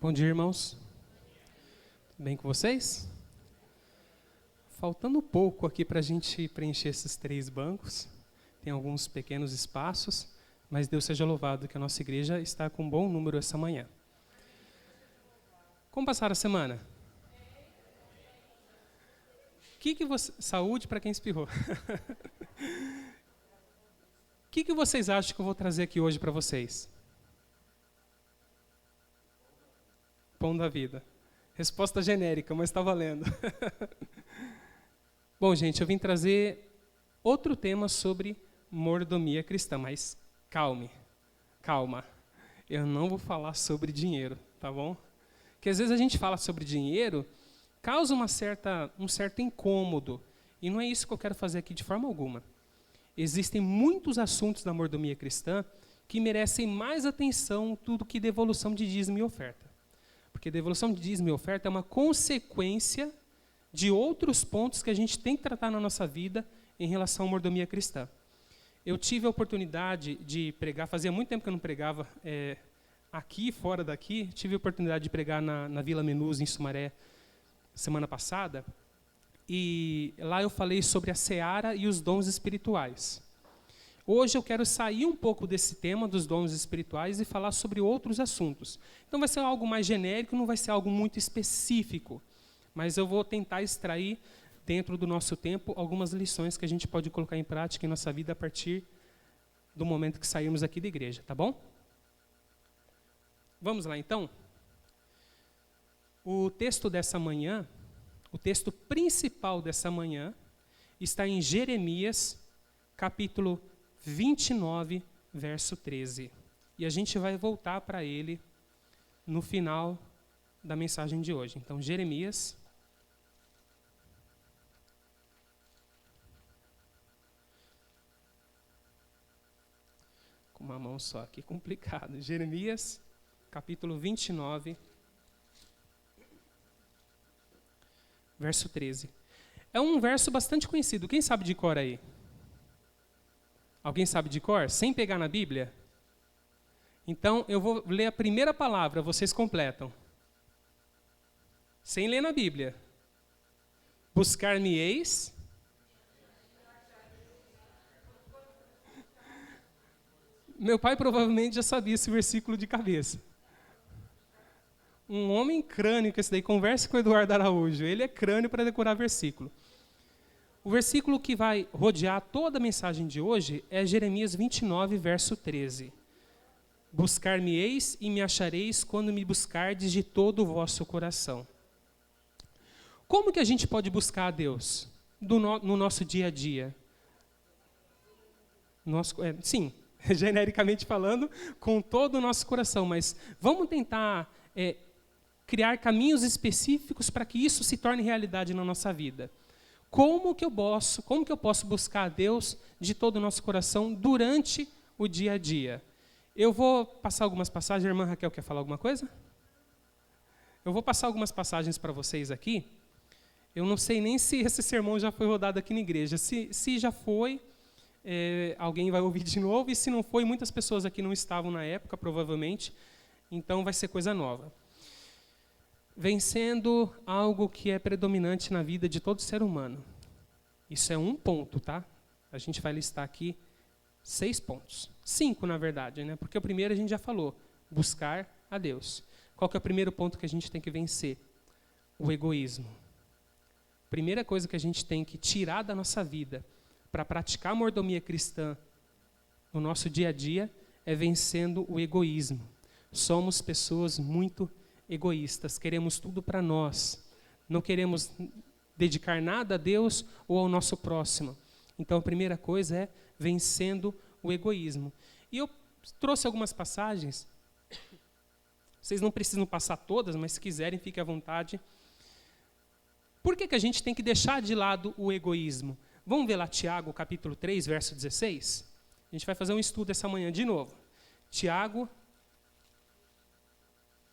Bom dia, irmãos. Tudo bem com vocês? Faltando pouco aqui para a gente preencher esses 3 bancos. Tem alguns pequenos espaços, mas Deus seja louvado que a nossa igreja está com um bom número essa manhã. Como passaram a semana? Saúde para quem espirrou. O que vocês acham que eu vou trazer aqui hoje para vocês? Pão da vida. Resposta genérica, mas está valendo. Bom, gente, eu vim trazer outro tema sobre mordomia cristã, mas calma. Eu não vou falar sobre dinheiro, tá bom? Porque às vezes a gente fala sobre dinheiro, causa um certo incômodo, e não é isso que eu quero fazer aqui de forma alguma. Existem muitos assuntos da mordomia cristã que merecem mais atenção do que devolução de dízimo e oferta. Porque devolução de dízimo e oferta é uma consequência de outros pontos que a gente tem que tratar na nossa vida em relação à mordomia cristã. Eu tive a oportunidade de pregar, fazia muito tempo que eu não pregava aqui, fora daqui, tive a oportunidade de pregar na Vila Menus, em Sumaré, semana passada, e lá eu falei sobre a seara e os dons espirituais. Hoje eu quero sair um pouco desse tema dos dons espirituais e falar sobre outros assuntos. Então vai ser algo mais genérico, não vai ser algo muito específico, mas eu vou tentar extrair, dentro do nosso tempo, algumas lições que a gente pode colocar em prática em nossa vida a partir do momento que sairmos aqui da igreja, tá bom? Vamos lá então? O texto dessa manhã, o texto principal dessa manhã, está em Jeremias, capítulo 29, verso 13. E a gente vai voltar para ele no final da mensagem de hoje. Então, Jeremias, com uma mão só aqui, complicado. Jeremias, capítulo 29, verso 13. É um verso bastante conhecido. Quem sabe de cor aí? Alguém sabe de cor? Sem pegar na Bíblia? Então, eu vou ler a primeira palavra, vocês completam. Sem ler na Bíblia. Buscar-me-eis. Meu pai provavelmente já sabia esse versículo de cabeça. Um homem crânio, que esse daí, converse com o Eduardo Araújo. Ele é crânio para decorar versículo. O versículo que vai rodear toda a mensagem de hoje é Jeremias 29, verso 13. Buscar-me-eis e me achareis quando me buscardes de todo o vosso coração. Como que a gente pode buscar a Deus no nosso dia a dia? Sim, genericamente falando, com todo o nosso coração, mas vamos tentar criar caminhos específicos para que isso se torne realidade na nossa vida. Como que eu posso buscar a Deus de todo o nosso coração durante o dia a dia? Eu vou passar algumas passagens. A irmã Raquel quer falar alguma coisa? Eu vou passar algumas passagens para vocês aqui. Eu não sei nem se esse sermão já foi rodado aqui na igreja. Se já foi, alguém vai ouvir de novo. E se não foi, muitas pessoas aqui não estavam na época, provavelmente. Então vai ser coisa nova. Vencendo algo que é predominante na vida de todo ser humano. Isso é um ponto, tá? A gente vai listar aqui 6 pontos. 5, na verdade, né? Porque o primeiro a gente já falou, buscar a Deus. Qual que é o primeiro ponto que a gente tem que vencer? O egoísmo. Primeira coisa que a gente tem que tirar da nossa vida para praticar a mordomia cristã no nosso dia a dia é vencendo o egoísmo. Somos pessoas muito egoístas, queremos tudo para nós, não queremos dedicar nada a Deus ou ao nosso próximo. Então a primeira coisa é vencendo o egoísmo. E eu trouxe algumas passagens, vocês não precisam passar todas, mas se quiserem, fiquem à vontade. Por que a gente tem que deixar de lado o egoísmo? Vamos ver lá Tiago, capítulo 3, verso 16? A gente vai fazer um estudo essa manhã de novo. Tiago,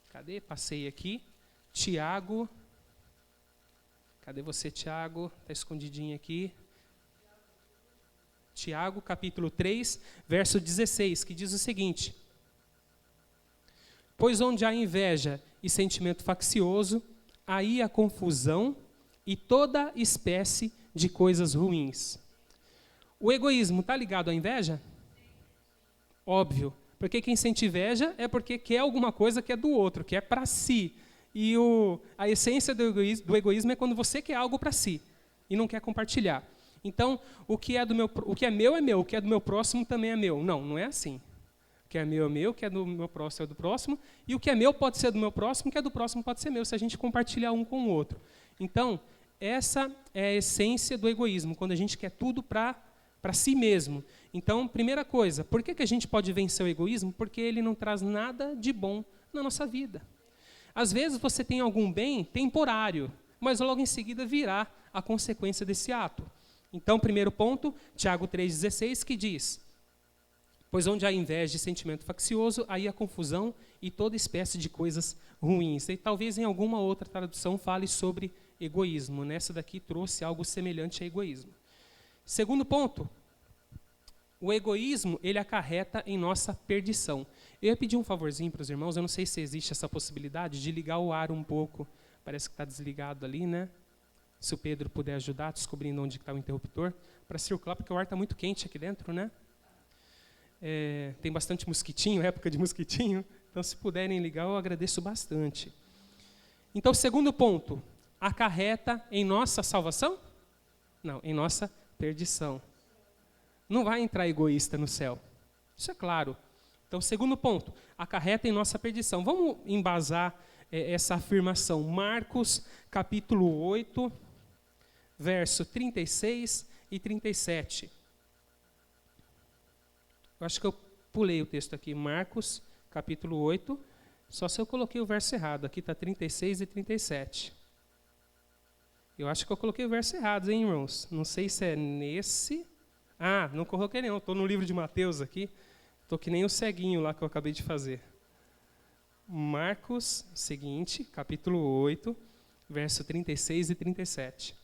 cadê? Passei aqui. Tiago. Cadê você, Tiago? Está escondidinho aqui. Tiago, capítulo 3, verso 16, que diz o seguinte: Pois onde há inveja e sentimento faccioso, aí a confusão e toda espécie de coisas ruins. O egoísmo está ligado à inveja? Óbvio, porque quem sente inveja é porque quer alguma coisa que é do outro, que é para si. E a essência do egoísmo é quando você quer algo para si e não quer compartilhar. Então, o que é meu, o que é meu, o que é do meu próximo também é meu. Não, não é assim. O que é meu, o que é do meu próximo é do próximo, e o que é meu pode ser do meu próximo, o que é do próximo pode ser meu, se a gente compartilhar um com o outro. Então, essa é a essência do egoísmo, quando a gente quer tudo para si mesmo. Então, primeira coisa, por que a gente pode vencer o egoísmo? Porque ele não traz nada de bom na nossa vida. Às vezes você tem algum bem temporário, mas logo em seguida virá a consequência desse ato. Então, primeiro ponto, Tiago 3,16, que diz: pois onde há inveja e sentimento faccioso, aí há confusão e toda espécie de coisas ruins. E talvez em alguma outra tradução fale sobre egoísmo. Nessa daqui trouxe algo semelhante a egoísmo. Segundo ponto, o egoísmo, ele acarreta em nossa perdição. Eu ia pedir um favorzinho para os irmãos, eu não sei se existe essa possibilidade de ligar o ar um pouco. Parece que está desligado ali, né? Se o Pedro puder ajudar, descobrindo onde está o interruptor, para circular, porque o ar está muito quente aqui dentro, né? Tem bastante mosquitinho, época de mosquitinho, então se puderem ligar, eu agradeço bastante. Então, segundo ponto, acarreta em nossa salvação? Não, em nossa perdição. Não vai entrar egoísta no céu, isso é claro. Então, segundo ponto, acarreta em nossa perdição. Vamos embasar essa afirmação. Marcos, capítulo 8, verso 36 e 37. Eu acho que eu pulei o texto aqui. Marcos, capítulo 8. Só se eu coloquei o verso errado. Aqui está 36 e 37. Eu acho que eu coloquei o verso errado, hein, irmãos? Não sei se é nesse. Ah, não coloquei não. Estou no livro de Mateus aqui. Estou que nem o ceguinho lá que eu acabei de fazer. Marcos, seguinte, capítulo 8, verso 36 e 37.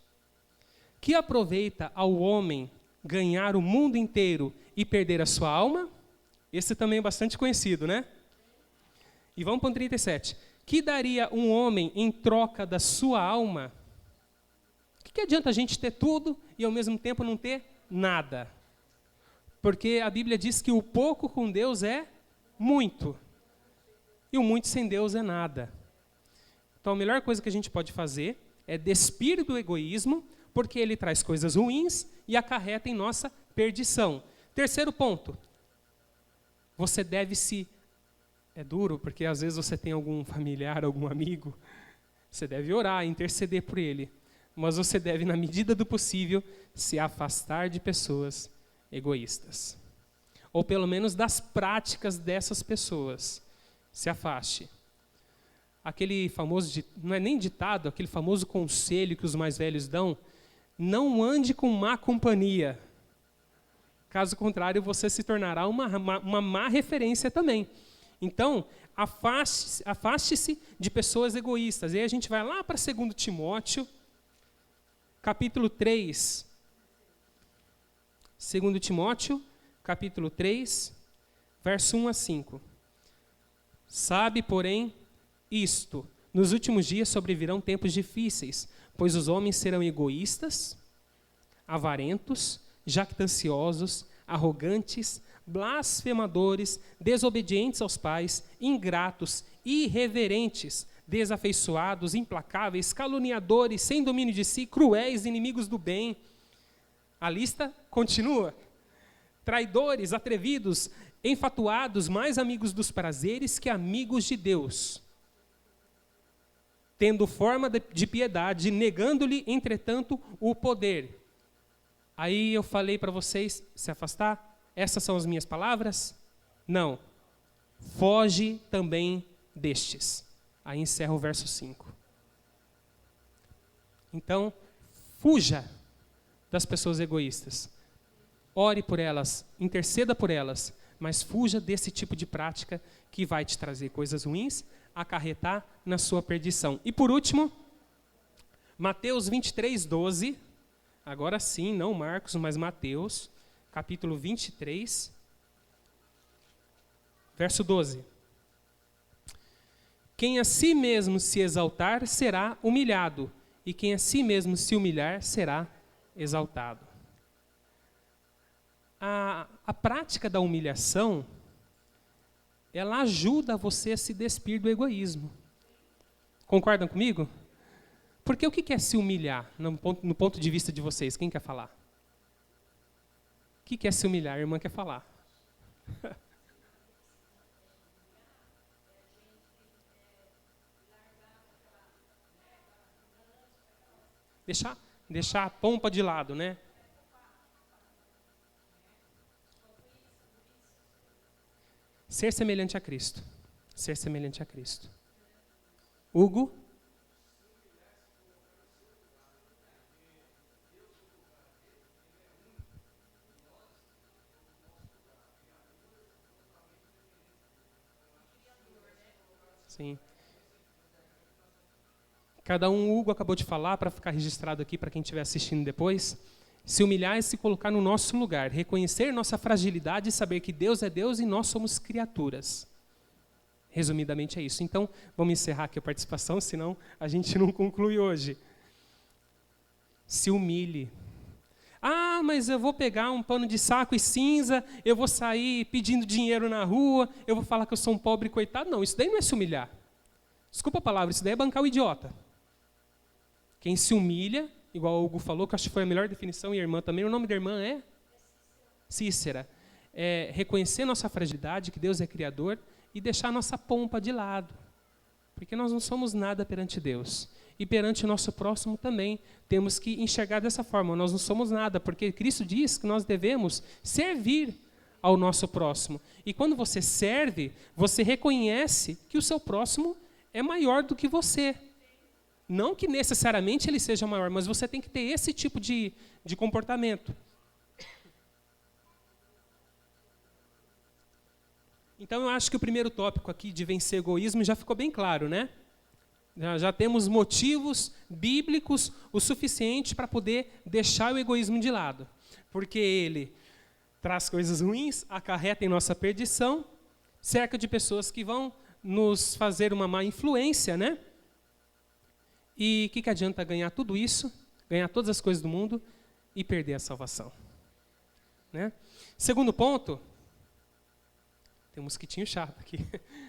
Que aproveita ao homem ganhar o mundo inteiro e perder a sua alma? Esse também é bastante conhecido, né? E vamos para o 37. Que daria um homem em troca da sua alma? O que adianta a gente ter tudo e ao mesmo tempo não ter nada? Porque a Bíblia diz que o pouco com Deus é muito. E o muito sem Deus é nada. Então a melhor coisa que a gente pode fazer é despir do egoísmo, porque ele traz coisas ruins e acarreta em nossa perdição. Terceiro ponto, você deve se... É duro, porque às vezes você tem algum familiar, algum amigo, você deve orar, interceder por ele, mas você deve, na medida do possível, se afastar de pessoas egoístas. Ou pelo menos das práticas dessas pessoas. Se afaste. Aquele famoso, não é nem ditado, aquele famoso conselho que os mais velhos dão, não ande com má companhia. Caso contrário, você se tornará uma má referência também. Então, afaste-se de pessoas egoístas. E aí a gente vai lá para 2 Timóteo, capítulo 3. 2 Timóteo, capítulo 3, verso 1 a 5. Sabe, porém, isto, nos últimos dias sobrevirão tempos difíceis, pois os homens serão egoístas, avarentos, jactanciosos, arrogantes, blasfemadores, desobedientes aos pais, ingratos, irreverentes, desafeiçoados, implacáveis, caluniadores, sem domínio de si, cruéis, inimigos do bem. A lista continua. Traidores, atrevidos, enfatuados, mais amigos dos prazeres que amigos de Deus, tendo forma de piedade, negando-lhe, entretanto, o poder. Aí eu falei para vocês se afastar. Essas são as minhas palavras? Não. Foge também destes. Aí encerra o verso 5. Então, fuja das pessoas egoístas. Ore por elas, interceda por elas, mas fuja desse tipo de prática que vai te trazer coisas ruins, acarretar na sua perdição. E por último, Mateus 23, 12. Agora sim, não Marcos, mas Mateus, capítulo 23, verso 12. Quem a si mesmo se exaltar será humilhado, e quem a si mesmo se humilhar será exaltado. A prática da humilhação, ela ajuda você a se despir do egoísmo. Concordam comigo? Porque o que é se humilhar, no ponto de vista de vocês? Quem quer falar? O que é se humilhar? A irmã quer falar. Deixar a pompa de lado, né? Ser semelhante a Cristo. Ser semelhante a Cristo. Hugo? Sim. Cada um, o Hugo acabou de falar, para ficar registrado aqui para quem estiver assistindo depois. Se humilhar é se colocar no nosso lugar, reconhecer nossa fragilidade e saber que Deus é Deus e nós somos criaturas. Resumidamente é isso. Então, vamos encerrar aqui a participação, senão a gente não conclui hoje. Se humilhe. Ah, mas eu vou pegar um pano de saco e cinza, eu vou sair pedindo dinheiro na rua, eu vou falar que eu sou um pobre coitado. Não, isso daí não é se humilhar. Desculpa a palavra, isso daí é bancar o idiota. Quem se humilha, igual o Hugo falou, que acho que foi a melhor definição, e a irmã também, o nome da irmã é Cícera. É reconhecer nossa fragilidade, que Deus é criador, e deixar nossa pompa de lado. Porque nós não somos nada perante Deus. E perante o nosso próximo também. Temos que enxergar dessa forma. Nós não somos nada, porque Cristo diz que nós devemos servir ao nosso próximo. E quando você serve, você reconhece que o seu próximo é maior do que você. Não que necessariamente ele seja maior, mas você tem que ter esse tipo de comportamento. Então, eu acho que o primeiro tópico aqui de vencer o egoísmo já ficou bem claro, né? Já temos motivos bíblicos o suficiente para poder deixar o egoísmo de lado. Porque ele traz coisas ruins, acarreta em nossa perdição, cerca de pessoas que vão nos fazer uma má influência, né? E o que adianta ganhar tudo isso, ganhar todas as coisas do mundo e perder a salvação? Né? Segundo ponto, tem um mosquitinho chato aqui,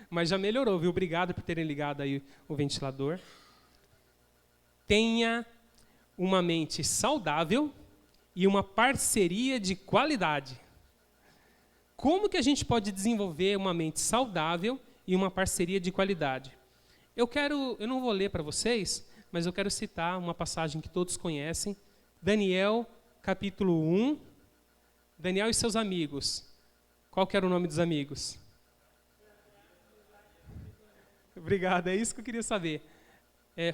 mas já melhorou, viu? Obrigado por terem ligado aí o ventilador. Tenha uma mente saudável e uma parceria de qualidade. Como que a gente pode desenvolver uma mente saudável e uma parceria de qualidade? Eu não vou ler para vocês, mas eu quero citar uma passagem que todos conhecem, Daniel, capítulo 1, Daniel e seus amigos. Qual que era o nome dos amigos? Obrigado, é isso que eu queria saber.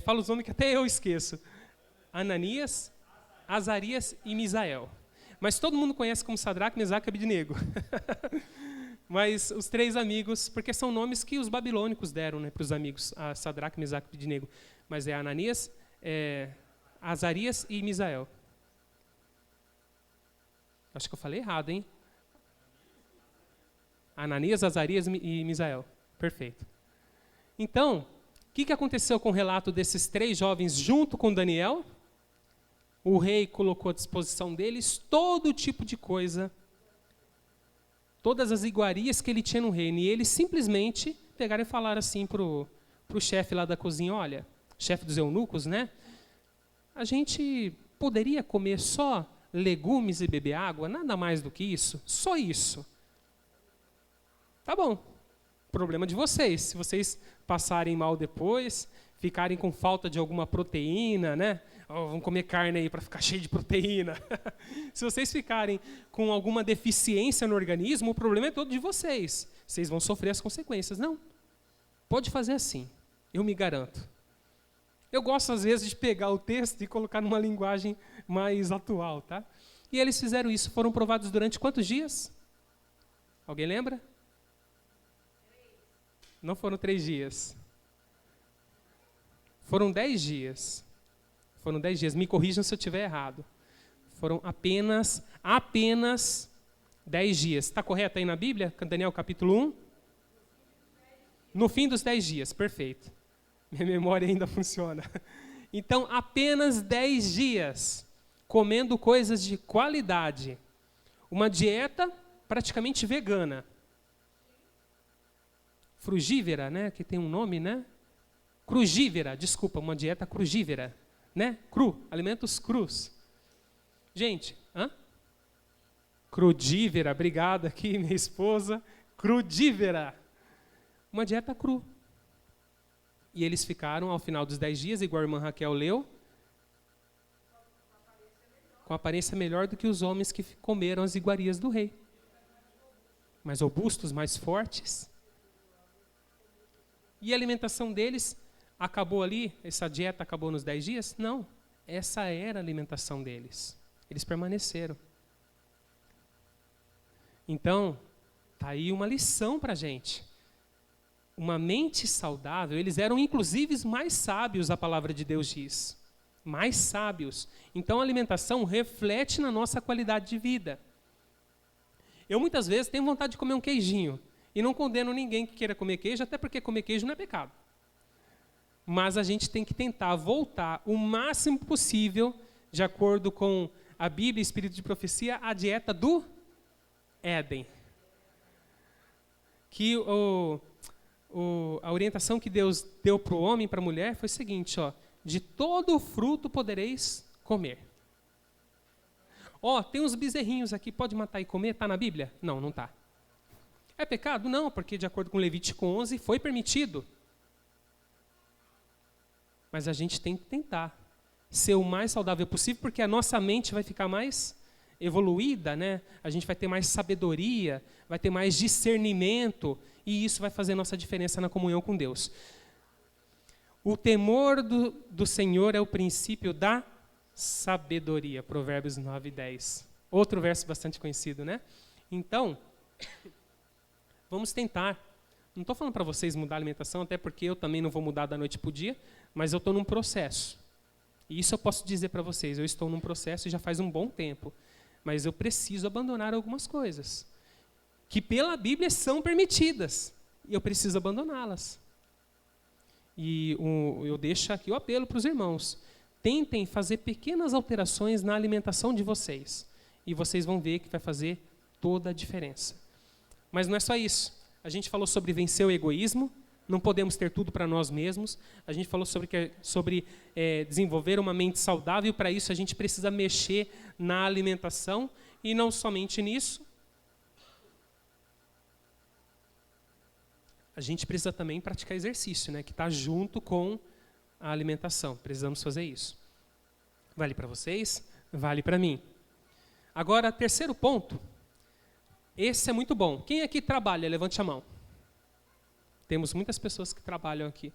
Fala os nomes que até eu esqueço. Ananias, Azarias e Misael. Mas todo mundo conhece como Sadraque, Mesaque e Abednego. Mas os três amigos, porque são nomes que os babilônicos deram, né, para os amigos, a Sadraque, Mesaque e Abednego. Mas é Ananias, Azarias e Misael. Acho que eu falei errado, hein? Ananias, Azarias e Misael. Perfeito. Então, o que aconteceu com o relato desses três jovens junto com Daniel? O rei colocou à disposição deles todo tipo de coisa, todas as iguarias que ele tinha no reino. E eles simplesmente pegaram e falaram assim para o chefe lá da cozinha, olha, chefe dos eunucos, né? A gente poderia comer só legumes e beber água, nada mais do que isso, só isso. Tá bom, problema de vocês. Se vocês passarem mal depois, ficarem com falta de alguma proteína, né? Oh, vamos comer carne aí para ficar cheio de proteína. Se vocês ficarem com alguma deficiência no organismo, o problema é todo de vocês. Vocês vão sofrer as consequências. Não, pode fazer assim, eu me garanto. Eu gosto, às vezes, de pegar o texto e colocar numa linguagem mais atual, tá? E eles fizeram isso. Foram provados durante quantos dias? Alguém lembra? Não foram 3 dias. Foram 10 dias. Foram 10 dias. Me corrijam se eu estiver errado. Foram apenas 10 dias. Está correto aí na Bíblia? Daniel capítulo 1? No fim dos 10 dias, perfeito. Minha memória ainda funciona. Então, apenas 10 dias comendo coisas de qualidade. Uma dieta praticamente vegana. Frugívera, né? Que tem um nome, né? Crugívera, desculpa, uma dieta crugívera, né? Cru, alimentos crus. Gente, crudívera, obrigado aqui, minha esposa. Crudívera, uma dieta cru. E eles ficaram, ao final dos 10 dias, igual a irmã Raquel leu, com aparência melhor do que os homens que comeram as iguarias do rei. Mais robustos, mais fortes. E a alimentação deles acabou ali? Essa dieta acabou nos 10 dias? Não. Essa era a alimentação deles. Eles permaneceram. Então, está aí uma lição para a gente. Uma mente saudável, eles eram inclusive mais sábios, a palavra de Deus diz. Mais sábios. Então, a alimentação reflete na nossa qualidade de vida. Eu, muitas vezes, tenho vontade de comer um queijinho. E não condeno ninguém que queira comer queijo, até porque comer queijo não é pecado. Mas a gente tem que tentar voltar o máximo possível, de acordo com a Bíblia e Espírito de Profecia, à dieta do Éden. Que a orientação que Deus deu para o homem e para a mulher foi o seguinte, de todo o fruto podereis comer. Tem uns bezerrinhos aqui, pode matar e comer? Está na Bíblia? Não, não está. É pecado? Não, porque de acordo com Levítico 11 foi permitido. Mas a gente tem que tentar ser o mais saudável possível, porque a nossa mente vai ficar mais evoluída, né? A gente vai ter mais sabedoria, vai ter mais discernimento, e isso vai fazer nossa diferença na comunhão com Deus. O temor do Senhor é o princípio da sabedoria, Provérbios 9:10. Outro verso bastante conhecido, né? Então, vamos tentar. Não estou falando para vocês mudar a alimentação, até porque eu também não vou mudar da noite para o dia, mas eu estou num processo. E isso eu posso dizer para vocês, eu estou num processo e já faz um bom tempo. Mas eu preciso abandonar algumas coisas, que pela Bíblia são permitidas, e eu preciso abandoná-las. E eu deixo aqui o apelo para os irmãos. Tentem fazer pequenas alterações na alimentação de vocês, e vocês vão ver que vai fazer toda a diferença. Mas não é só isso. A gente falou sobre vencer o egoísmo, não podemos ter tudo para nós mesmos. A gente falou sobre desenvolver uma mente saudável, e para isso a gente precisa mexer na alimentação, e não somente nisso. A gente precisa também praticar exercício, né, que está junto com a alimentação. Precisamos fazer isso. Vale para vocês, vale para mim. Agora, terceiro ponto. Esse é muito bom. Quem aqui trabalha? Levante a mão. Temos muitas pessoas que trabalham aqui.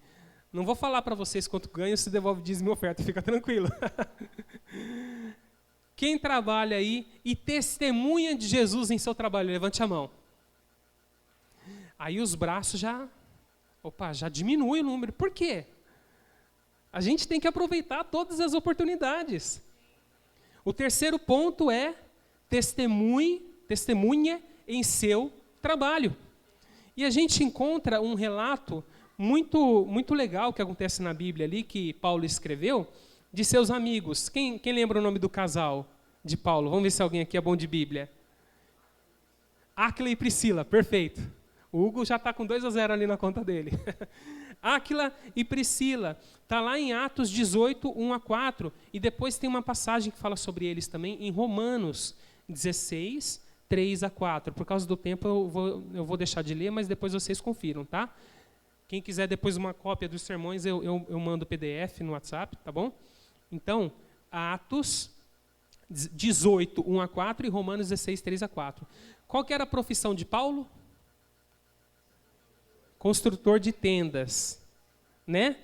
Não vou falar para vocês quanto ganho, se devolve dízimo e oferta, fica tranquilo. Quem trabalha aí e testemunha de Jesus em seu trabalho? Levante a mão. Aí os braços já diminui o número. Por quê? A gente tem que aproveitar todas as oportunidades. O terceiro ponto é testemunha em seu trabalho. E a gente encontra um relato muito, muito legal que acontece na Bíblia ali, que Paulo escreveu, de seus amigos. Quem lembra o nome do casal de Paulo? Vamos ver se alguém aqui é bom de Bíblia. Áquila e Priscila, perfeito. O Hugo já está com 2-0 ali na conta dele. Áquila e Priscila, está lá em Atos 18, 1-4, e depois tem uma passagem que fala sobre eles também em Romanos 16, 3-4. Por causa do tempo eu vou deixar de ler, mas depois vocês confiram, tá? Quem quiser depois uma cópia dos sermões, eu mando PDF no WhatsApp, tá bom? Então, Atos 18, 1-4 e Romanos 16, 3-4. Qual que era a profissão de Paulo? Construtor de tendas, né?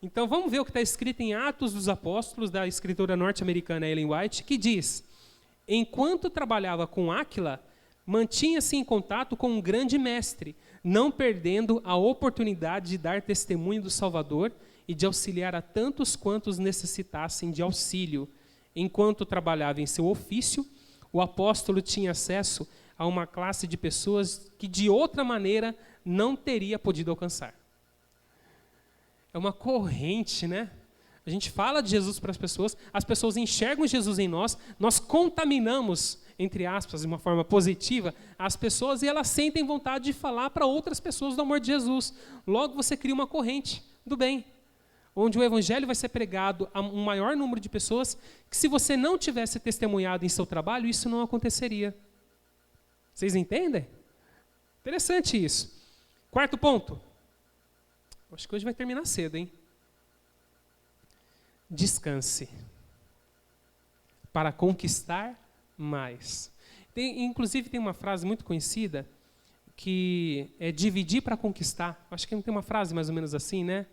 Então, vamos ver o que está escrito em Atos dos Apóstolos, da escritora norte-americana Ellen White, que diz: enquanto trabalhava com Áquila, mantinha-se em contato com um grande mestre, não perdendo a oportunidade de dar testemunho do Salvador e de auxiliar a tantos quantos necessitassem de auxílio. Enquanto trabalhava em seu ofício, o apóstolo tinha acesso a uma classe de pessoas que, de outra maneira, não teria podido alcançar. É uma corrente, né? A gente fala de Jesus para as pessoas enxergam Jesus em nós, nós contaminamos, entre aspas, de uma forma positiva, as pessoas e elas sentem vontade de falar para outras pessoas do amor de Jesus. Logo você cria uma corrente do bem, onde o evangelho vai ser pregado a um maior número de pessoas, que se você não tivesse testemunhado em seu trabalho, isso não aconteceria. Vocês entendem? Interessante isso. Quarto ponto. Acho que hoje vai terminar cedo, hein? Descanse para conquistar mais. Inclusive tem uma frase muito conhecida que é dividir para conquistar. Acho que tem uma frase mais ou menos assim, né?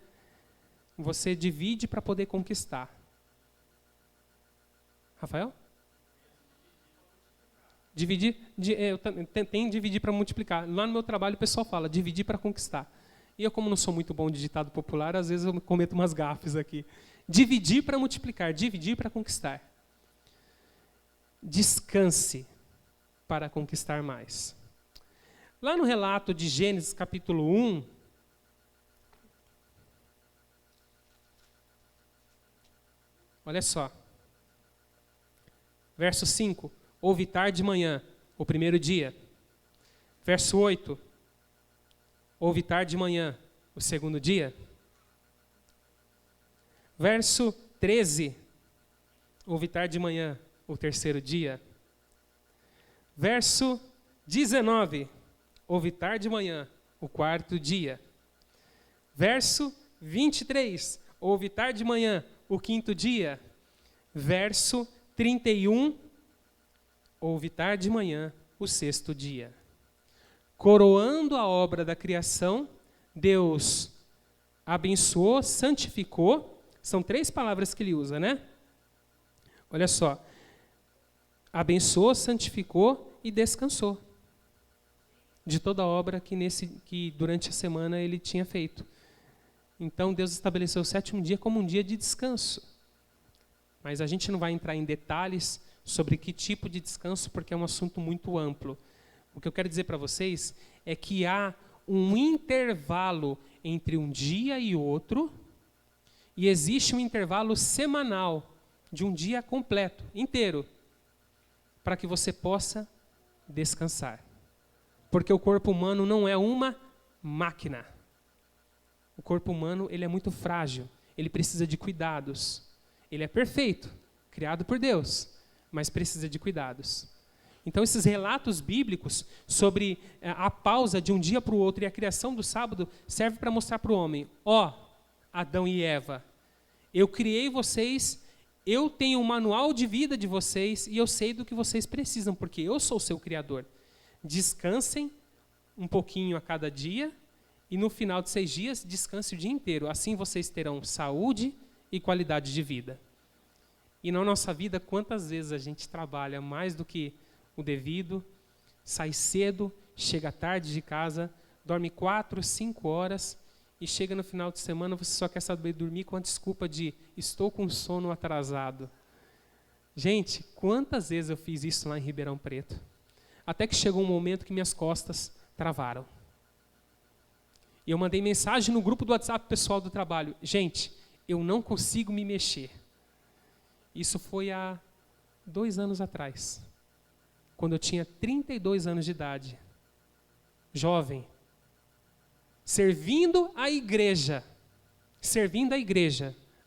Você divide para poder conquistar. Rafael? Tem dividir para multiplicar. Lá no meu trabalho o pessoal fala dividir para conquistar. E eu, como não sou muito bom de ditado popular, às vezes eu cometo umas gafes aqui. Dividir para multiplicar, dividir para conquistar. Descanse para conquistar mais. Lá no relato de Gênesis capítulo 1, olha só. Verso 5, houve tarde de manhã, o primeiro dia. Verso 8, houve tarde de manhã, o segundo dia. Verso 13, houve tarde de manhã, o terceiro dia. Verso 19, houve tarde de manhã, o quarto dia. Verso 23, houve tarde de manhã, o quinto dia. Verso 31, houve tarde de manhã, o sexto dia. Coroando a obra da criação, Deus abençoou, santificou. São 3 palavras que ele usa, né? Olha só. Abençoou, santificou e descansou de toda a obra que durante a semana ele tinha feito. Então Deus estabeleceu o 7º dia como um dia de descanso. Mas a gente não vai entrar em detalhes sobre que tipo de descanso, porque é um assunto muito amplo. O que eu quero dizer para vocês é que há um intervalo entre um dia e outro, e existe um intervalo semanal de um dia completo, inteiro, para que você possa descansar. Porque o corpo humano não é uma máquina. O corpo humano ele é muito frágil, ele precisa de cuidados. Ele é perfeito, criado por Deus, mas precisa de cuidados. Então, esses relatos bíblicos sobre a pausa de um dia para o outro e a criação do sábado serve para mostrar para o homem, Adão e Eva, eu criei vocês, eu tenho um manual de vida de vocês e eu sei do que vocês precisam, porque eu sou o seu criador. Descansem um pouquinho a cada dia e no final de 6 dias, descanse o dia inteiro. Assim vocês terão saúde e qualidade de vida. E na nossa vida, quantas vezes a gente trabalha mais do que o devido, sai cedo, chega tarde de casa, dorme 4, 5 horas e chega no final de semana, você só quer saber dormir com a desculpa de estou com sono atrasado. Gente, quantas vezes eu fiz isso lá em Ribeirão Preto? Até que chegou um momento que minhas costas travaram. E eu mandei mensagem no grupo do WhatsApp pessoal do trabalho. Gente, eu não consigo me mexer. Isso foi há 2 anos atrás, quando eu tinha 32 anos de idade. Jovem. Servindo a igreja,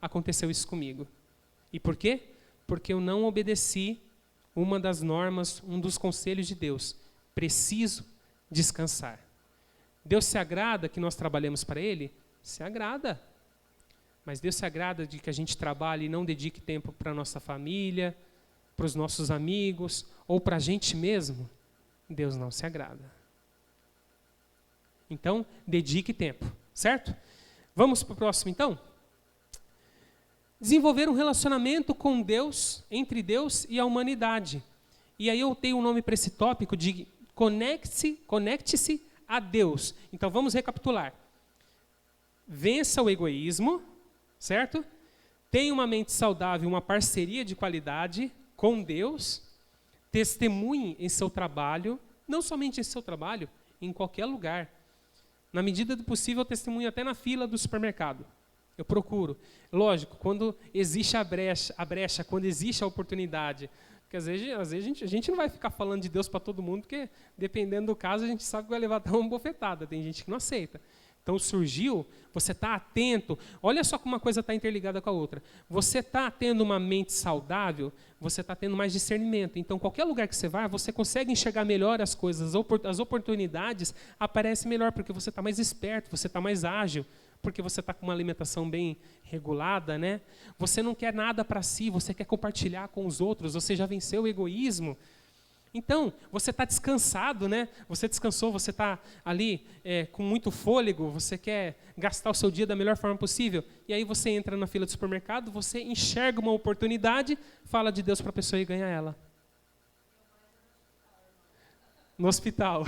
aconteceu isso comigo. E por quê? Porque eu não obedeci uma das normas, um dos conselhos de Deus. Preciso descansar. Deus se agrada que nós trabalhemos para Ele? Se agrada. Mas Deus se agrada de que a gente trabalhe e não dedique tempo para a nossa família, para os nossos amigos, ou para a gente mesmo? Deus não se agrada. Então, dedique tempo, certo? Vamos para o próximo, então? Desenvolver um relacionamento com Deus, entre Deus e a humanidade. E aí eu tenho um nome para esse tópico de conecte-se a Deus. Então, vamos recapitular. Vença o egoísmo, certo? Tenha uma mente saudável, uma parceria de qualidade com Deus. Testemunhe em seu trabalho, não somente em seu trabalho, em qualquer lugar. Na medida do possível, testemunhe até na fila do supermercado. Eu procuro. Lógico, quando existe a brecha, quando existe a oportunidade. Porque às vezes a gente não vai ficar falando de Deus para todo mundo, porque dependendo do caso, a gente sabe que vai levar até uma bofetada. Tem gente que não aceita. Então surgiu, você está atento. Olha só como uma coisa está interligada com a outra. Você está tendo uma mente saudável, você está tendo mais discernimento. Então qualquer lugar que você vai, você consegue enxergar melhor as coisas, as oportunidades aparecem melhor, porque você está mais esperto, você está mais ágil, porque você está com uma alimentação bem regulada, né? Você não quer nada para si, você quer compartilhar com os outros, você já venceu o egoísmo. Então, você está descansado, né? Você descansou, você está ali com muito fôlego, você quer gastar o seu dia da melhor forma possível. E aí você entra na fila do supermercado, você enxerga uma oportunidade, fala de Deus para a pessoa e ganha ela. No hospital.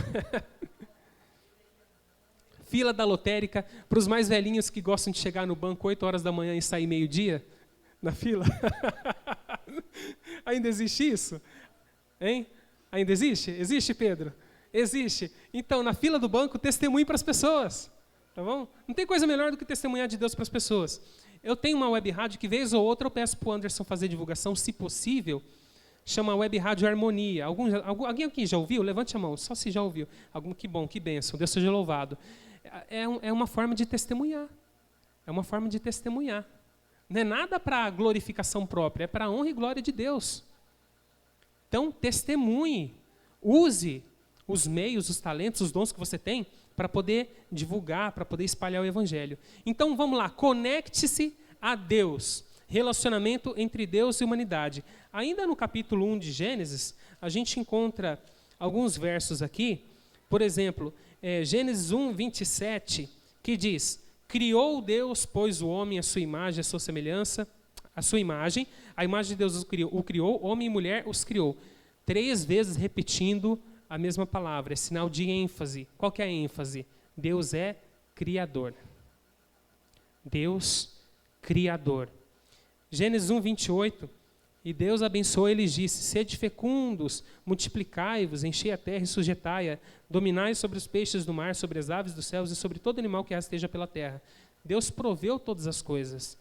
Fila da lotérica, para os mais velhinhos que gostam de chegar no banco 8 horas da manhã e sair meio-dia na fila. Ainda existe isso? Hein? Ainda existe? Existe, Pedro? Existe. Então, na fila do banco, testemunhe para as pessoas. Tá bom? Não tem coisa melhor do que testemunhar de Deus para as pessoas. Eu tenho uma web rádio que, vez ou outra, eu peço para o Anderson fazer divulgação, se possível. Chama Web Rádio Harmonia. Alguém aqui já ouviu? Levante a mão, só se já ouviu. Que bom, que bênção, Deus seja louvado. É uma forma de testemunhar. É uma forma de testemunhar. Não é nada para glorificação própria, é para a honra e glória de Deus. Então, testemunhe, use os meios, os talentos, os dons que você tem para poder divulgar, para poder espalhar o Evangelho. Então, vamos lá, conecte-se a Deus, relacionamento entre Deus e humanidade. Ainda no capítulo 1 de Gênesis, a gente encontra alguns versos aqui, por exemplo, Gênesis 1, 27, que diz, criou Deus, pois o homem à sua imagem, à sua semelhança, a sua imagem, a imagem de Deus o criou, homem e mulher os criou. 3 vezes repetindo a mesma palavra, é sinal de ênfase. Qual que é a ênfase? Deus é criador. Deus criador. Gênesis 1, 28, e Deus abençoou e lhes disse, sede fecundos, multiplicai-vos, enchei a terra e sujeitai-a, dominai sobre os peixes do mar, sobre as aves dos céus e sobre todo animal que rasteja pela terra. Deus proveu todas as coisas.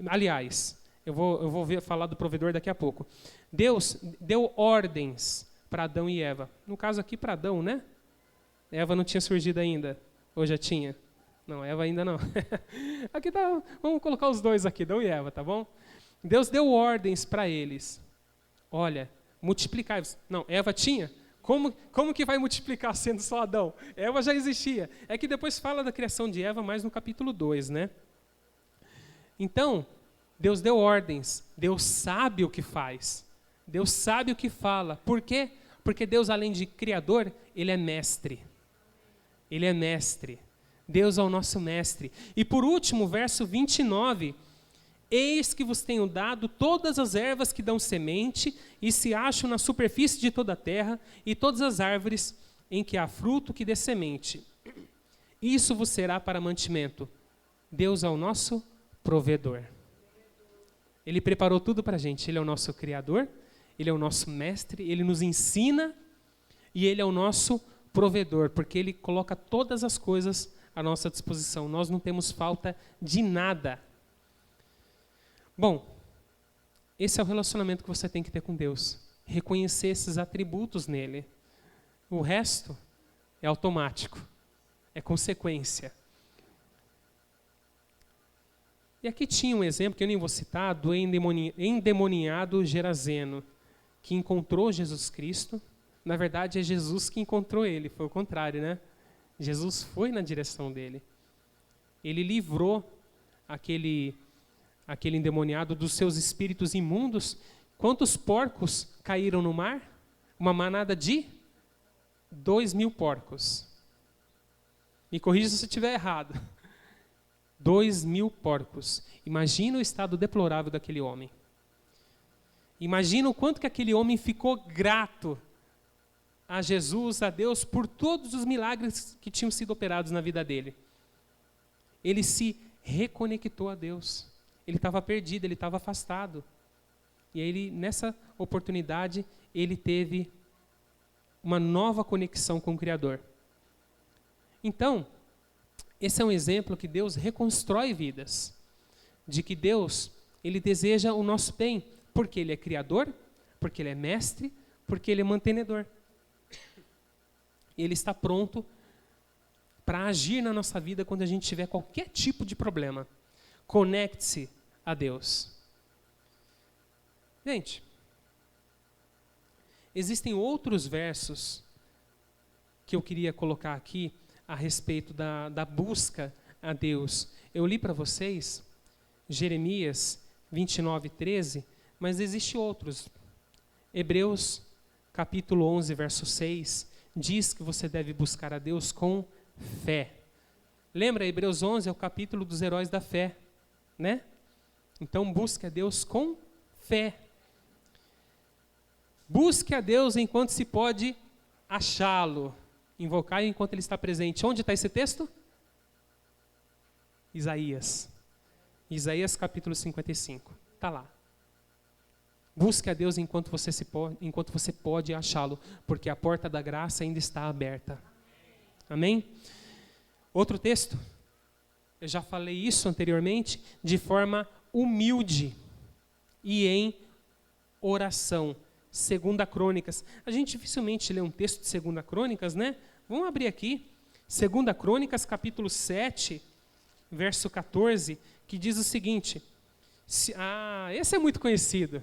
Aliás, eu vou falar do provedor daqui a pouco. Deus deu ordens para Adão e Eva. No caso aqui, para Adão, né? Eva não tinha surgido ainda. Ou já tinha? Não, Eva ainda não. Aqui tá, vamos colocar os dois aqui, Adão e Eva, tá bom? Deus deu ordens para eles. Olha, multiplicai-vos. Não, Eva tinha? Como que vai multiplicar sendo só Adão? Eva já existia. É que depois fala da criação de Eva mais no capítulo 2, né? Então, Deus deu ordens, Deus sabe o que faz, Deus sabe o que fala. Por quê? Porque Deus, além de criador, Ele é mestre. Ele é mestre. Deus é o nosso mestre. E por último, verso 29, eis que vos tenho dado todas as ervas que dão semente e se acham na superfície de toda a terra e todas as árvores em que há fruto que dê semente. Isso vos será para mantimento. Deus é o nosso provedor. Ele preparou tudo para a gente. Ele é o nosso criador, Ele é o nosso mestre, Ele nos ensina e Ele é o nosso provedor, porque Ele coloca todas as coisas à nossa disposição. Nós não temos falta de nada. Bom, esse é o relacionamento que você tem que ter com Deus. Reconhecer esses atributos nele. O resto é automático, é consequência. E aqui tinha um exemplo, que eu nem vou citar, do endemoniado Gerazeno, que encontrou Jesus Cristo. Na verdade, é Jesus que encontrou ele, foi o contrário, né? Jesus foi na direção dele. Ele livrou aquele endemoniado dos seus espíritos imundos. Quantos porcos caíram no mar? Uma manada de 2.000 porcos. Me corrija se eu estiver errado. 2.000 porcos. Imagina o estado deplorável daquele homem. Imagina o quanto que aquele homem ficou grato a Jesus, a Deus, por todos os milagres que tinham sido operados na vida dele. Ele se reconectou a Deus. Ele estava perdido, ele estava afastado. E aí, nessa oportunidade, ele teve uma nova conexão com o Criador. Então, Esse é um exemplo que Deus reconstrói vidas, de que Deus, Ele deseja o nosso bem, porque Ele é criador, porque Ele é mestre, porque Ele é mantenedor. Ele está pronto para agir na nossa vida quando a gente tiver qualquer tipo de problema. Conecte-se a Deus. Gente, existem outros versos que eu queria colocar aqui a respeito da busca a Deus. Eu li para vocês Jeremias 29:13, mas existem outros. Hebreus capítulo 11, verso 6, diz que você deve buscar a Deus com fé. Lembra, Hebreus 11 é o capítulo dos heróis da fé, né? Então busque a Deus com fé. Busque a Deus enquanto se pode achá-lo. Invocar enquanto Ele está presente. Onde está esse texto? Isaías. Isaías capítulo 55. Está lá. Busque a Deus enquanto você pode achá-lo, porque a porta da graça ainda está aberta. Amém? Outro texto. Eu já falei isso anteriormente, de forma humilde e em oração. 2 Crônicas. A gente dificilmente lê um texto de 2 Crônicas, né? Vamos abrir aqui. 2 Crônicas, capítulo 7, verso 14, que diz o seguinte. Esse é muito conhecido.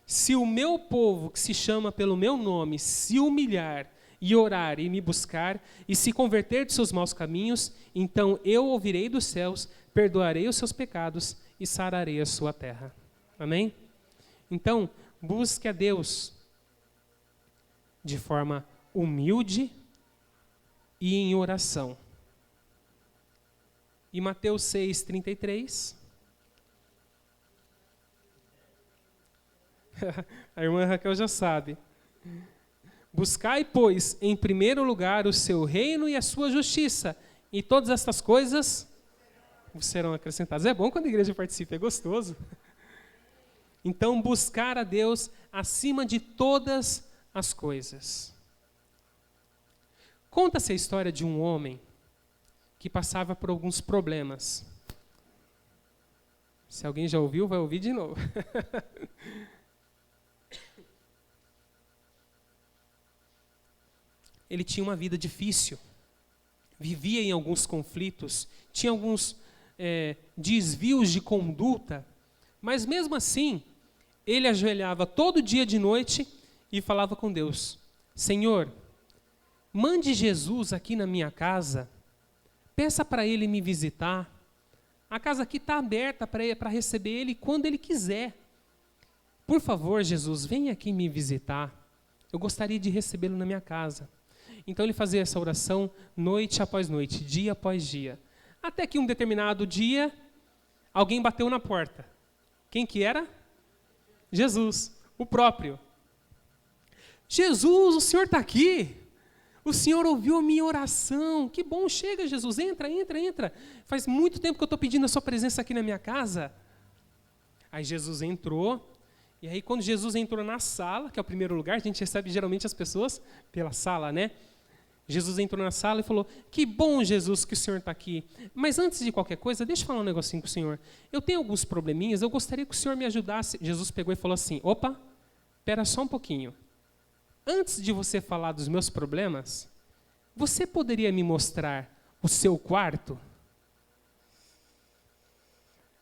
Se o meu povo, que se chama pelo meu nome, se humilhar e orar e me buscar, e se converter de seus maus caminhos, então eu ouvirei dos céus, perdoarei os seus pecados e sararei a sua terra. Amém? Então, busque a Deus de forma humilde e em oração. E Mateus 6:33. A irmã Raquel já sabe. Buscai, pois, em primeiro lugar o seu reino e a sua justiça, e todas estas coisas serão acrescentadas. É bom quando a igreja participa, é gostoso. Então, buscar a Deus acima de todas as coisas. Conta-se a história de um homem que passava por alguns problemas. Se alguém já ouviu, vai ouvir de novo. Ele tinha uma vida difícil, vivia em alguns conflitos, tinha alguns desvios de conduta, mas mesmo assim, ele ajoelhava todo dia de noite e falava com Deus: Senhor, mande Jesus aqui na minha casa, peça para Ele me visitar, a casa aqui está aberta para receber Ele quando Ele quiser. Por favor, Jesus, venha aqui me visitar, eu gostaria de recebê-lo na minha casa. Então ele fazia essa oração noite após noite, dia após dia. Até que um determinado dia, alguém bateu na porta. Quem que era? Jesus, o próprio. Jesus, o Senhor está aqui. O Senhor ouviu a minha oração. Que bom, chega Jesus, entra. Faz muito tempo que eu estou pedindo a sua presença aqui na minha casa. Aí Jesus entrou. E aí quando Jesus entrou na sala, que é o primeiro lugar, a gente recebe geralmente as pessoas pela sala, né? Jesus entrou na sala e falou: que bom, Jesus, que o Senhor está aqui. Mas antes de qualquer coisa, deixa eu falar um negocinho com o Senhor. Eu tenho alguns probleminhas, eu gostaria que o Senhor me ajudasse. Jesus pegou e falou assim: opa, espera só um pouquinho. Antes de você falar dos meus problemas, você poderia me mostrar o seu quarto?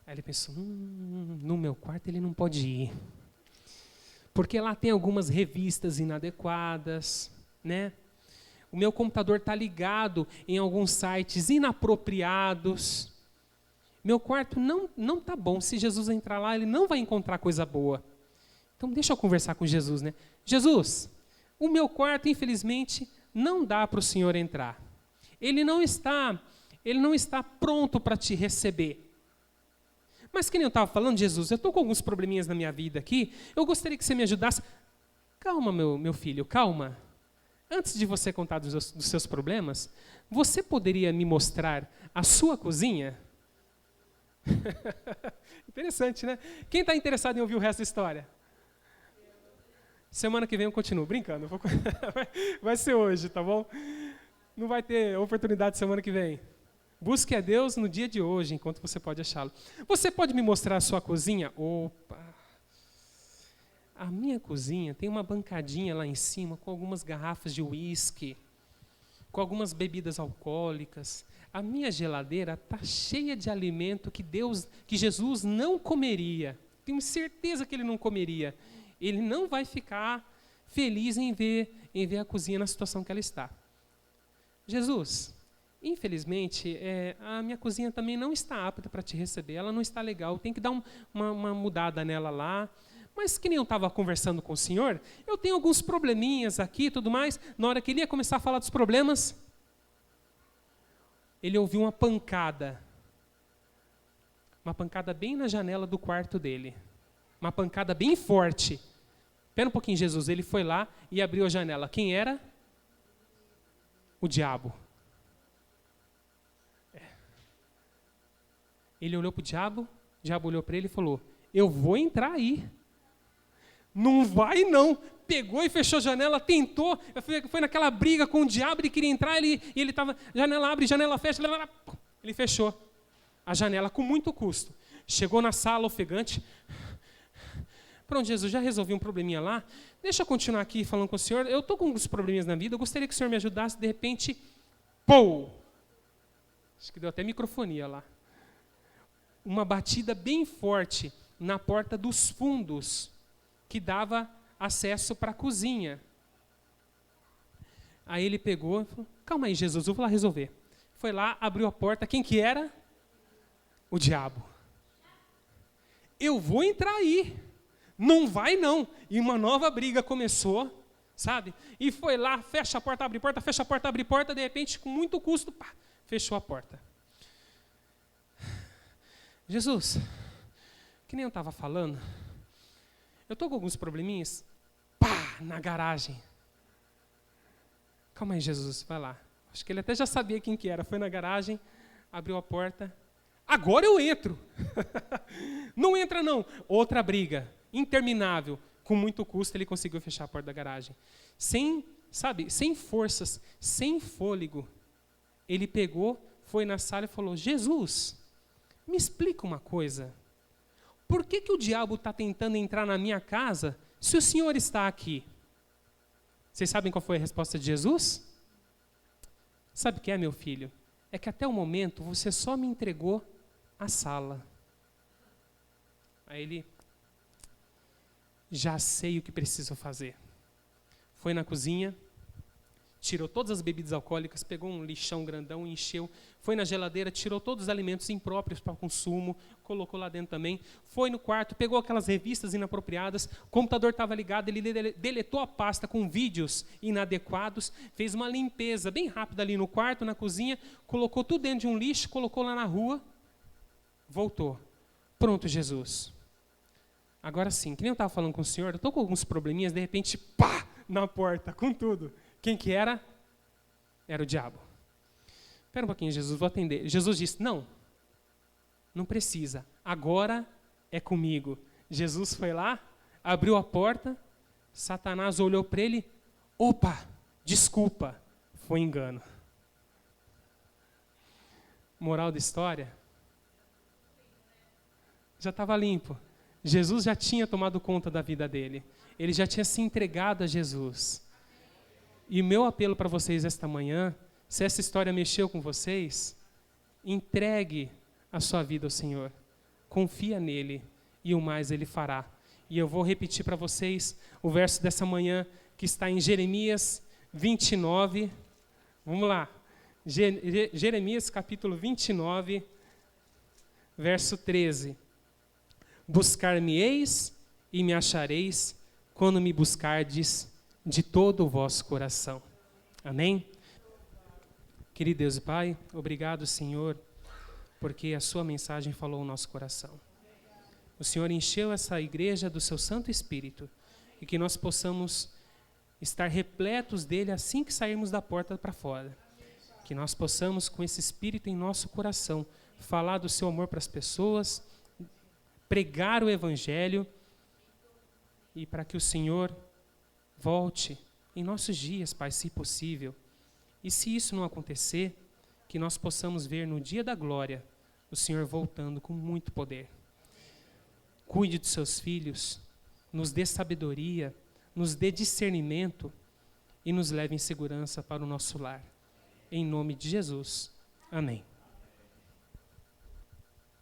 Aí ele pensou: no meu quarto ele não pode ir. Porque lá tem algumas revistas inadequadas, né? O meu computador está ligado em alguns sites inapropriados. Meu quarto não está bom. Se Jesus entrar lá, ele não vai encontrar coisa boa. Então, deixa eu conversar com Jesus, né? Jesus, o meu quarto, infelizmente, não dá para o Senhor entrar. Ele não está pronto para te receber. Mas que nem eu estava falando, Jesus, eu estou com alguns probleminhas na minha vida aqui, eu gostaria que você me ajudasse. Calma, meu filho, calma. Antes de você contar dos seus problemas, você poderia me mostrar a sua cozinha? Interessante, né? Quem está interessado em ouvir o resto da história? Semana que vem eu continuo, brincando. Vai ser hoje, tá bom? Não vai ter oportunidade semana que vem. Busque a Deus no dia de hoje, enquanto você pode achá-lo. Você pode me mostrar a sua cozinha? Opa! A minha cozinha tem uma bancadinha lá em cima com algumas garrafas de uísque, com algumas bebidas alcoólicas. A minha geladeira está cheia de alimento que Jesus não comeria. Tenho certeza que ele não comeria. Ele não vai ficar feliz em ver a cozinha na situação que ela está. Jesus, infelizmente, a minha cozinha também não está apta para te receber. Ela não está legal. Tem que dar uma mudada nela lá. Mas que nem eu estava conversando com o senhor, eu tenho alguns probleminhas aqui e tudo mais. Na hora que ele ia começar a falar dos problemas, ele ouviu uma pancada. Uma pancada bem na janela do quarto dele. Uma pancada bem forte. Espera um pouquinho, Jesus. Ele foi lá e abriu a janela. Quem era? O diabo. Ele olhou para o diabo olhou para ele e falou, eu vou entrar aí. Não vai não. Pegou e fechou a janela, tentou, foi naquela briga com o diabo, ele queria entrar, ele estava, janela abre, janela fecha, ele fechou a janela com muito custo. Chegou na sala ofegante. Pronto, Jesus, já resolvi um probleminha lá, deixa eu continuar aqui falando com o senhor, eu estou com uns probleminhas na vida, eu gostaria que o senhor me ajudasse, de repente, pou! Acho que deu até microfonia lá. Uma batida bem forte na porta dos fundos, que dava acesso para a cozinha. Aí ele pegou e falou, calma aí, Jesus, eu vou lá resolver. Foi lá, abriu a porta, quem que era? O diabo. Eu vou entrar aí. Não vai não. E uma nova briga começou, sabe? E foi lá, fecha a porta, abre porta, fecha a porta, abre porta, de repente, com muito custo, pá, fechou a porta. Jesus, que nem eu estava falando, eu estou com alguns probleminhas, pá, na garagem. Calma aí, Jesus, vai lá. Acho que ele até já sabia quem que era. Foi na garagem, abriu a porta. Agora eu entro. Não entra não. Outra briga, interminável. Com muito custo ele conseguiu fechar a porta da garagem. Sem forças, sem fôlego. Ele pegou, foi na sala e falou, Jesus, me explica uma coisa. Por que o diabo está tentando entrar na minha casa se o Senhor está aqui? Vocês sabem qual foi a resposta de Jesus? Sabe o que é, meu filho? É que até o momento você só me entregou a sala. Aí ele, já sei o que preciso fazer. Foi na cozinha, tirou todas as bebidas alcoólicas, pegou um lixão grandão, encheu, foi na geladeira, tirou todos os alimentos impróprios para consumo, colocou lá dentro também, foi no quarto, pegou aquelas revistas inapropriadas, o computador estava ligado, ele deletou a pasta com vídeos inadequados, fez uma limpeza bem rápida ali no quarto, na cozinha, colocou tudo dentro de um lixo, colocou lá na rua, voltou. Pronto, Jesus. Agora sim, que nem eu estava falando com o senhor, eu estou com alguns probleminhas, de repente, pá, na porta, com tudo. Quem que era? Era o diabo. Espera um pouquinho, Jesus, vou atender. Jesus disse, não precisa, agora é comigo. Jesus foi lá, abriu a porta, Satanás olhou para ele, opa, desculpa, foi engano. Moral da história? Já estava limpo. Jesus já tinha tomado conta da vida dele. Ele já tinha se entregado a Jesus. E o meu apelo para vocês esta manhã, se essa história mexeu com vocês, entregue a sua vida ao Senhor. Confia nele e o mais ele fará. E eu vou repetir para vocês o verso dessa manhã que está em Jeremias 29. Vamos lá. Jeremias capítulo 29, verso 13. Buscar-me-eis e me achareis quando me buscardes de todo o vosso coração. Amém? Querido Deus e Pai, obrigado, Senhor, porque a sua mensagem falou ao nosso coração. O Senhor encheu essa igreja do seu Santo Espírito e que nós possamos estar repletos dele assim que sairmos da porta para fora. Que nós possamos, com esse Espírito em nosso coração, falar do seu amor para as pessoas, pregar o Evangelho e para que o Senhor volte em nossos dias, Pai, se possível. E se isso não acontecer, que nós possamos ver no dia da glória o Senhor voltando com muito poder. Cuide dos seus filhos, nos dê sabedoria, nos dê discernimento e nos leve em segurança para o nosso lar. Em nome de Jesus. Amém.